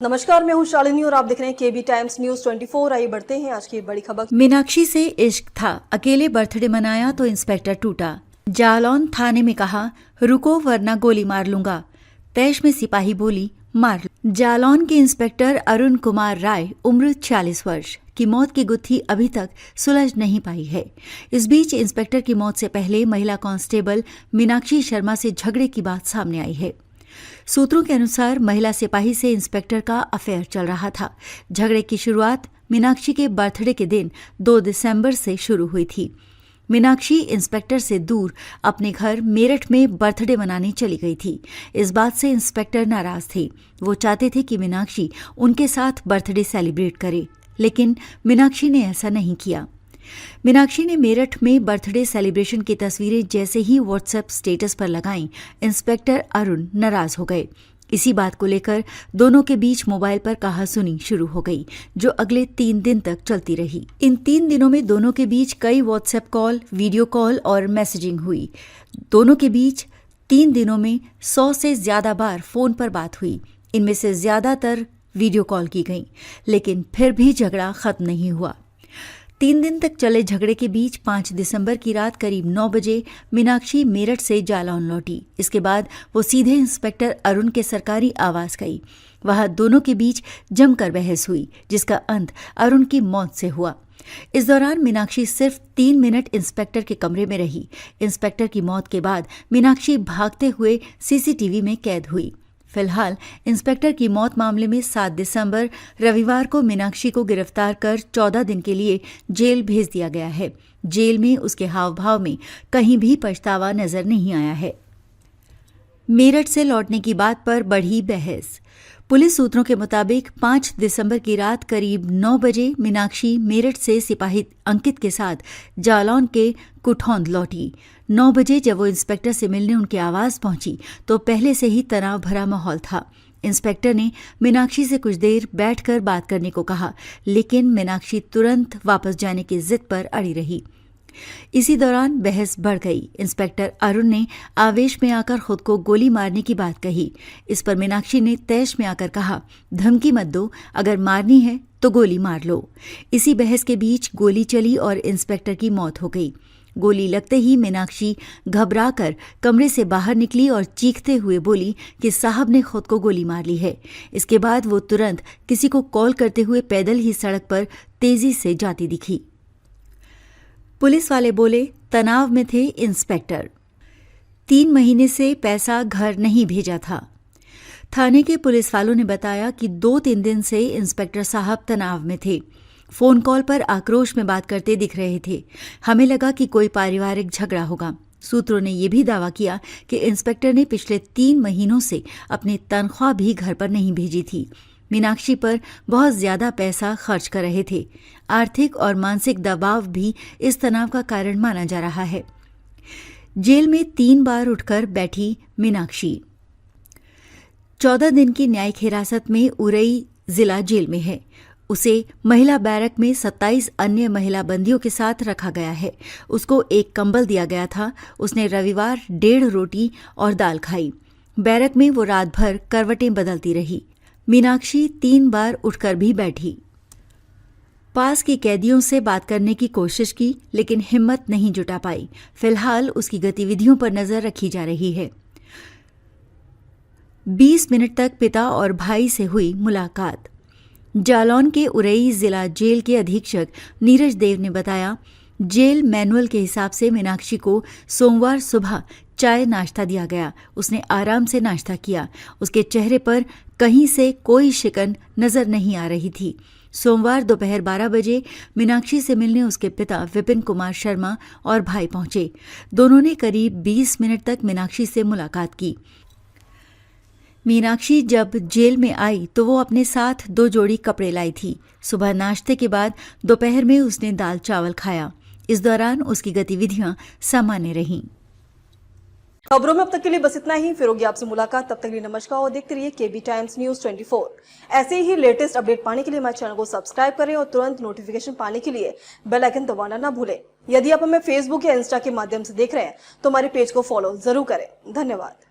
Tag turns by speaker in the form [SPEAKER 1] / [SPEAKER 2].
[SPEAKER 1] नमस्कार, मैं हूं शालिनी और आप देख रहे हैं केबी टाइम्स न्यूज 24। आइए बढ़ते हैं आज की बड़ी खबर।
[SPEAKER 2] मीनाक्षी से इश्क था, अकेले बर्थडे मनाया तो इंस्पेक्टर टूटा। जालौन थाने में कहा रुको वरना गोली मार लूंगा। तैश में सिपाही बोली मार लो। जालौन के इंस्पेक्टर अरुण कुमार राय उम्र 40 वर्ष की मौत की गुत्थी अभी तक सुलझ नहीं पाई है। इस बीच इंस्पेक्टर की मौत से पहले महिला कांस्टेबल मीनाक्षी शर्मा से झगड़े की बात सामने आई है। सूत्रों के अनुसार महिला सिपाही से इंस्पेक्टर का अफेयर चल रहा था। झगड़े की शुरुआत मीनाक्षी के बर्थडे के दिन 2 दिसंबर से शुरू हुई थी। मीनाक्षी इंस्पेक्टर से दूर अपने घर मेरठ में बर्थडे मनाने चली गई थी। इस बात से इंस्पेक्टर नाराज थे। वो चाहते थे कि मीनाक्षी उनके साथ बर्थडे सेलिब्रेट करे, लेकिन मीनाक्षी ने ऐसा नहीं किया। मीनाक्षी ने मेरठ में बर्थडे सेलिब्रेशन की तस्वीरें जैसे ही व्हाट्सएप स्टेटस पर लगाईं, इंस्पेक्टर अरुण नाराज हो गए। इसी बात को लेकर दोनों के बीच मोबाइल पर कहासुनी शुरू हो गई, जो अगले 3 दिन तक चलती रही। इन 3 दिनों में दोनों के बीच कई व्हाट्सएप कॉल, वीडियो कॉल और मैसेजिंग हुई। दोनों के बीच 3 दिनों में 100 से ज्यादा बार फोन पर बात हुई। इनमें से ज्यादातर वीडियो कॉल की गई, लेकिन फिर भी झगड़ा खत्म नहीं हुआ। 3 दिन तक चले झगड़े के बीच 5 दिसंबर की रात करीब 9 बजे मीनाक्षी मेरठ से जालौन लौटी। इसके बाद वो सीधे इंस्पेक्टर अरुण के सरकारी आवास गई। वहां दोनों के बीच जमकर बहस हुई, जिसका अंत अरुण की मौत से हुआ। इस दौरान मीनाक्षी सिर्फ 3 मिनट इंस्पेक्टर के कमरे में रही। इंस्पेक्टर की मौत के बाद मीनाक्षी भागते हुए सीसीटीवी में कैद हुई। फिलहाल इंस्पेक्टर की मौत मामले में 7 दिसंबर रविवार को मीनाक्षी को गिरफ्तार कर 14 दिन के लिए जेल भेज दिया गया है। जेल में उसके हाव भाव में कहीं भी पछतावा नजर नहीं आया है। मेरठ से लौटने की बात पर बढ़ी बहस। पुलिस सूत्रों के मुताबिक 5 दिसंबर की रात करीब 9 बजे मीनाक्षी मेरठ से सिपाही अंकित के साथ जालौन के कुठौंद लौटी। 9 बजे जब वो इंस्पेक्टर से मिलने उनके आवास पहुंची तो पहले से ही तनाव भरा माहौल था। इंस्पेक्टर ने मीनाक्षी से कुछ देर बैठकर बात करने को कहा, लेकिन मीनाक्षी तुरंत वापस जाने की जिद पर अड़ी रही। इसी दौरान बहस बढ़ गई। इंस्पेक्टर अरुण ने आवेश में आकर खुद को गोली मारने की बात कही। इस पर मीनाक्षी ने तैश में आकर कहा, धमकी मत दो, अगर मारनी है तो गोली मार लो। इसी बहस के बीच गोली चली और इंस्पेक्टर की मौत हो गई। गोली लगते ही मीनाक्षी घबराकर कमरे से बाहर निकली और चीखते हुए बोली कि साहब ने खुद को गोली मार ली है। इसके बाद वो तुरंत किसी को कॉल करते हुए पैदल ही सड़क पर तेजी से जाती दिखी। पुलिस वाले बोले तनाव में थे इंस्पेक्टर। 3 महीने से पैसा घर नहीं भेजा था। थाने के पुलिस वालों ने बताया कि 2-3 दिन से इंस्पेक्टर साहब तनाव में थे। फोन कॉल पर आक्रोश में बात करते दिख रहे थे। हमें लगा कि कोई पारिवारिक झगड़ा होगा। सूत्रों ने यह भी दावा किया कि इंस्पेक्टर ने पिछले 3 महीनों से अपनी तनख्वाह भी घर पर नहीं भेजी थी। मीनाक्षी पर बहुत ज्यादा पैसा खर्च कर रहे थे। आर्थिक और मानसिक दबाव भी इस तनाव का कारण माना जा रहा है। जेल में 3 बार उठकर बैठी मीनाक्षी। 14 दिन की न्यायिक हिरासत में उरई जिला जेल में है। उसे महिला बैरक में 27 अन्य महिला बंदियों के साथ रखा गया है। उसको एक कंबल दिया गया था। उसने रविवार 1.5 रोटी और दाल खाई। बैरक में वो रात भर करवटें बदलती रही। मीनाक्षी 3 बार उठकर भी बैठी। पास के कैदियों से बात करने की कोशिश की, लेकिन हिम्मत नहीं जुटा पाई। फिलहाल उसकी गतिविधियों पर नजर रखी जा रही है। 20 मिनट तक पिता और भाई से हुई मुलाकात। जालौन के उरई जिला जेल के अधीक्षक नीरज देव ने बताया, जेल मैनुअल के हिसाब से मीनाक्षी को सोमवार सुबह चाय नाश्ता दिया गया। उसने आराम से नाश्ता किया। उसके चेहरे पर कहीं से कोई शिकन नजर नहीं आ रही थी। सोमवार दोपहर 12 बजे मीनाक्षी से मिलने उसके पिता विपिन कुमार शर्मा और भाई पहुंचे। दोनों ने करीब 20 मिनट तक मीनाक्षी से मुलाकात की। मीनाक्षी जब जेल में आई तो वो अपने साथ 2 जोड़ी कपड़े लाई थी। सुबह नाश्ते के बाद दोपहर में उसने दाल चावल खाया। इस दौरान उसकी गतिविधियां सामान्य रहीं।
[SPEAKER 1] खबरों में अब तक के लिए बस इतना ही। फिर होगी आपसे मुलाकात, तब तक के लिए नमस्कार और देखते रहिए केबी टाइम्स न्यूज 24। ऐसे ही लेटेस्ट अपडेट पाने के लिए हमारे चैनल को सब्सक्राइब करें और तुरंत नोटिफिकेशन पाने के लिए बेल आइकन दबाना ना भूलें। यदि आप हमें फेसबुक या इंस्टा के माध्यम से देख रहे हैं तो हमारे पेज को फॉलो जरूर करें। धन्यवाद।